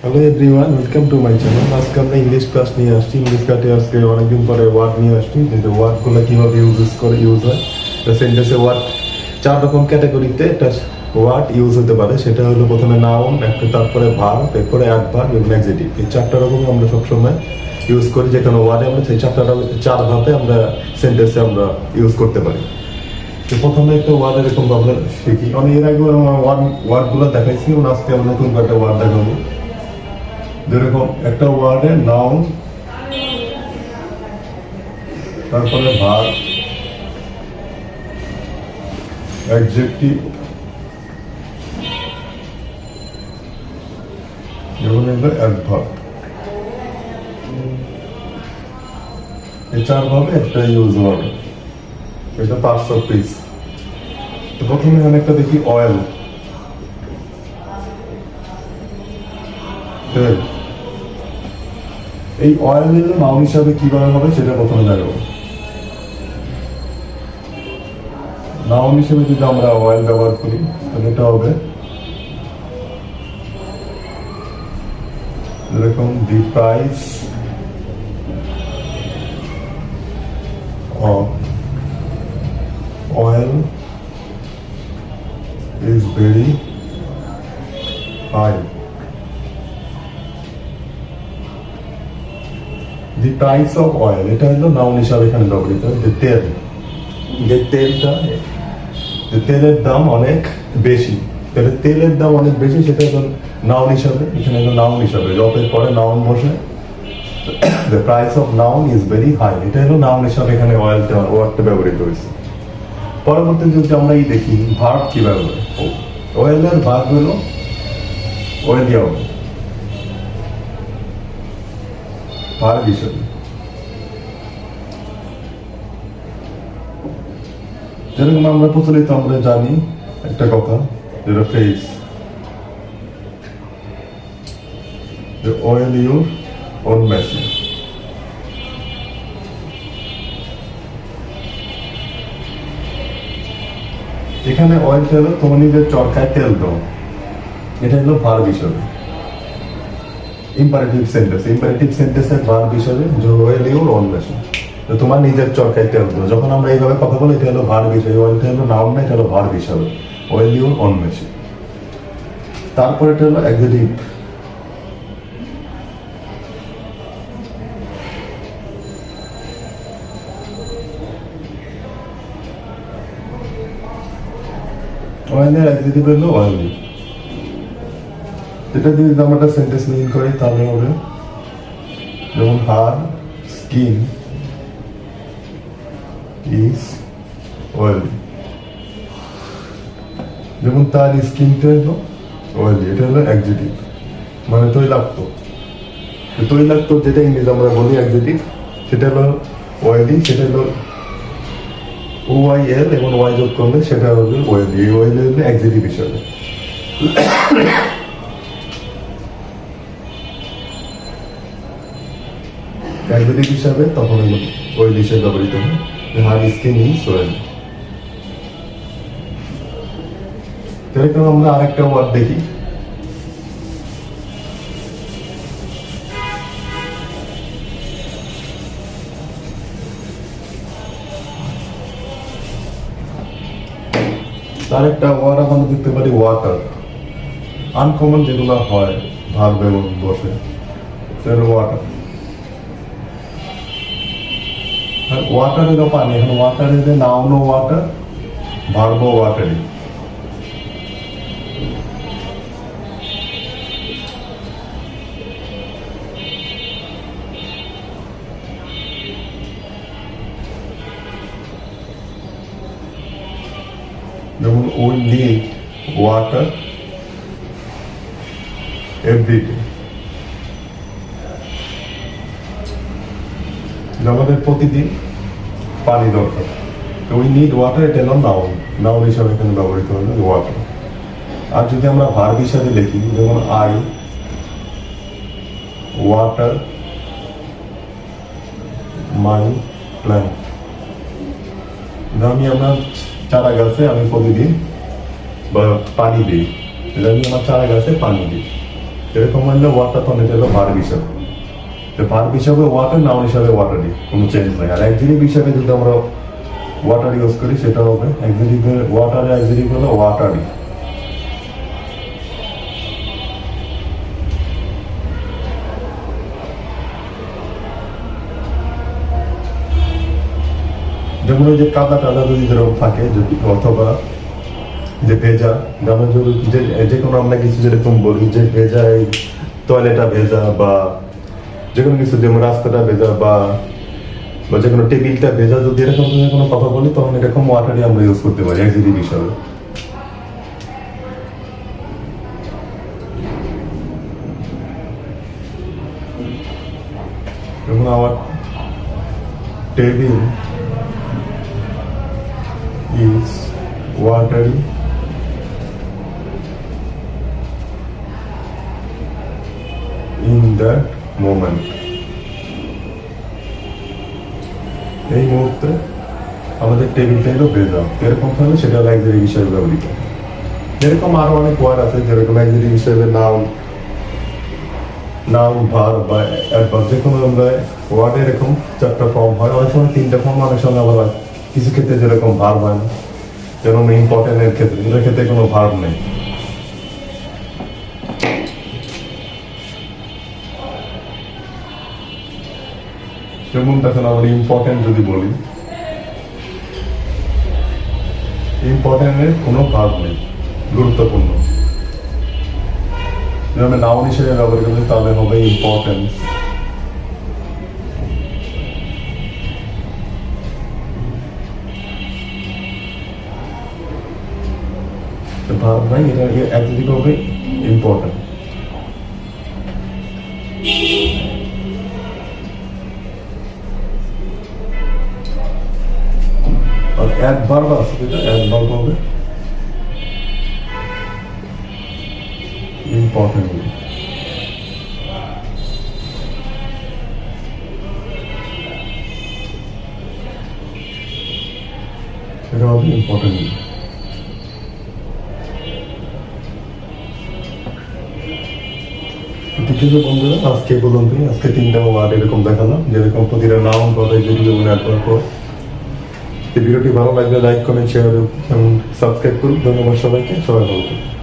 Hello everyone, welcome to my channel. আজকে আমরা English class নিয়ে আসছি। ইংলিশ ক্লাসে আজকে অনেকদিন পরে ওয়ার্ড নিয়ে আসছি, কিন্তু ওয়ার্ডগুলো কীভাবে ইউজ হয়। সেন্টেন্সে ওয়ার্ড 4 রকম ক্যাটাগরিতে একটা ওয়ার্ড ইউজ হতে পারে। সেটা হলো প্রথমে নাউন, তারপরে ভার্ব, এরপরে অ্যাডভার্ব এবং অ্যাডজেক্টিভ। এই 4টা রকম আমরা সবসময় ইউজ করি। যে কোনো ওয়ার্ডে আমরা সেই 4 ভাবে আমরা সেন্টেন্সে আমরা ইউজ করতে পারি। তো প্রথমে একটা ওয়ার্ড এরকম আমরা শিখি। আমি এর আগে ওয়ার্ডগুলো দেখাইছি, এবং আজকে আমরা নতুন একটা ওয়ার্ড দেখাবো। যেরকম একটা ওয়ার্ডে নাউন, তারপরে ভার্ব, অ্যাডজেক্টিভ এবং অ্যাডভার্ব। এই 4 ভাবে একটা ইউজ ওয়ার্ড। এটা পার্টস অফ স্পিচ। তো প্রথমে এখানে একটা দেখি অয়েল। এই অয়েলের নাউন হিসাবে কিভাবে হবে সেটা প্রথমে দেখাবো। নাউন হিসেবে যদি আমরা অয়েল ব্যবহার করি তাহলে এটা হবে যেরকম the price of oil is very high. The price of oil, এটা হলো নাউন হিসাবে এখানে ব্যবহৃত। যে তেলের দাম অনেক বেশি, তাহলে তেলের দাম অনেক বেশি, সেটা হলো নাউন হিসাবে। এখানে হলো নাউন হিসাবে যতের পরে নাউন বসে, the price of noun is very high, এটা হলো নাউন হিসাবে এখানে ওয়ার্ডটা ব্যবহৃত হয়েছে। পরবর্তী যদি আমরা এই দেখি ভার্ব কিভাবে হয়। অয়েলের ভার্ব হলো অয়েলি হবে ভার্ব হিসাবে। যেরকম আমরা প্রচলিত আমরা জানি একটা কথা, যেটা phrase, oil your own machine. এখানে অয়েলটা হলো তোমার নিজের চরকায় তেল দাও, এটা হলো ভার্ব হিসাবে। ইম্পারেটিভ সেন্টেন্সের ভার্ব হিসাবে অয়েল ইউর ওন মেশিন, তোমার নিজের চরকায় তেল দাও। যখন আমরা এইভাবে কথা বলি এটা হলো ভার্ব হিসাবে। অয়েলটা হলো নাউন না, এটা হলো ভার্ব হিসাবে, অয়েল ইউর ওন মেশিন। তারপর এটা হলো অ্যাডজেক্টিভ। অয়েলের অ্যাডজেক্টিভ হলো অয়েলি। এটা দিয়ে যদি আমরা একটা সেন্টেন্স মিন করি তাহলে হবে যেমন হার স্কিন ইজ অয়েলি, যেমন তার স্কিনটা হলো অয়েলি, এটা হলো অ্যাডজেক্টিভ, মানে তৈলাক্ত। তৈলাক্ত যেটা ইংরেজি আমরা বলি অ্যাডজেক্টিভ, সেটা হলো অয়েলি, সেটা হলো OIL এবং ওয়াই যোগ করলে সেটা হবে অয়েলি। এই অয়েলি হলো অ্যাডজেক্টিভ হিসাবে। অ্যাডজেক্টিভ হিসাবে তখন হলো অয়েল হিসেবে ব্যবহৃত হয়। হার স্কিন ইজ অয়েলি। এরকম আমরা আরেকটা ওয়ার্ড দেখি। আরেকটা ওয়ার্ড আমরা দেখতে পারি ওয়াটার। আনকমন যেগুলো হয় ভার্ব এবং বসে, সেটা ওয়াটার। ওয়াটার এর পানি, এখন ওয়াটার এর নাউন ওয়াটার, ভার্ব ওয়াটারি। যেমন উই নিড ওয়াটার এভরিডে, আমাদের প্রতিদিন পানি দরকার। উই নিড ওয়াটার, এটা হলো নাউন হিসাবে এখানে ব্যবহৃত হলো ওয়াটার। আর যদি আমরা ভার্ব হিসাবে লিখি, যেমন আই ওয়াটার মাই প্ল্যান্ট, আমি আমার চারা গাছে আমি প্রতিদিন বা পানি দিই, আমি আমার চারা গাছে পানি দিই। এরকম হলে ওয়ার্ডটা তখন এটা হলো ভার্ব হিসাবে। তো ভার্ব হিসাবে ওয়াটার, নাউন হিসাবে ওয়াটারই, কোনো চেঞ্জ নাই। আর অ্যাডজেক্টিভ হিসাবে যদি আমরা ওয়াটার ইউজ করি সেটা হবে অ্যাডজেক্টিভ, ওয়াটার অ্যাডজেক্টিভ হলো ওয়াটারই। যেমন ওই যে কাদা টাদা যদি যেরকম থাকে, যদি অথবা যে ভেজা, যেমন যদি যে কোনো আমরা কিছু যেরকম বলি যে ভেজা, এই টয়লেটটা ভেজা, বা যে কোনো কিছু, যেমন রাস্তাটা ভেজা, বা বা যে কোনো টেবিলটা ভেজা, যদি এরকম কোনো কথা বলি তখন এরকম ওয়াটারই আমরা ইউজ করতে পারি অ্যাডজেক্টিভ হিসাবে। যেমন আমার table is watery in that moment. এই মুহূর্তে আমাদের টেবিলটা হলো ভেজা, এরকম হলে সেটা অ্যাডজেক্টিভ হিসেবে ব্যবহৃত। এরকম আরো অনেক ওয়ার্ড আছে যেরকম অ্যাডজেক্টিভ হিসেবে নাউন, ভার্ব বা অ্যাডভার্ব, যে কোনো আমরা ওয়ার্ড এরকম 4টা ফর্ম হয়, অনেক সময় 3টা ফর্ম, অনেক সময় আবার কিছু ক্ষেত্রে যেরকম ভার্ব হয় না, যেমন ইম্পর্টেন্ট এর ক্ষেত্রে, এটার ক্ষেত্রে কোনো ভার্ব নেই। যেমন দেখেন আমরা ইম্পর্টেন্ট যদি বলি, ইম্পর্টেন্টের কোনো ভার্ব নেই, গুরুত্বপূর্ণ। যদি আমরা নাউন হিসেবে ব্যবহার করি তাহলে হবে ইম্পর্টেন্স। ভার্ব নাই, এটা অ্যাডজেক্টিভ হবে ইম্পর্টেন্ট। আর অ্যাডভার্ব আছে, যেটা অ্যাডভার্ব হবে ইম্পর্টেন্ট। এটা হবে ইম্পর্টেন্ট। ঠিক আছে বন্ধুরা, আজকে পর্যন্ত, আজকে 3টা ওয়ার্ড এরকম দেখালাম, যেরকম প্রতিটা নাউন কথা যদি যেমন অ্যাডভার্ব হয়। ভিডিওটি ভালো লাগলে লাইক কমেন্ট শেয়ার এবং সাবস্ক্রাইব করুন। ধন্যবাদ সবাইকে, সবাই ভালো থাকুন।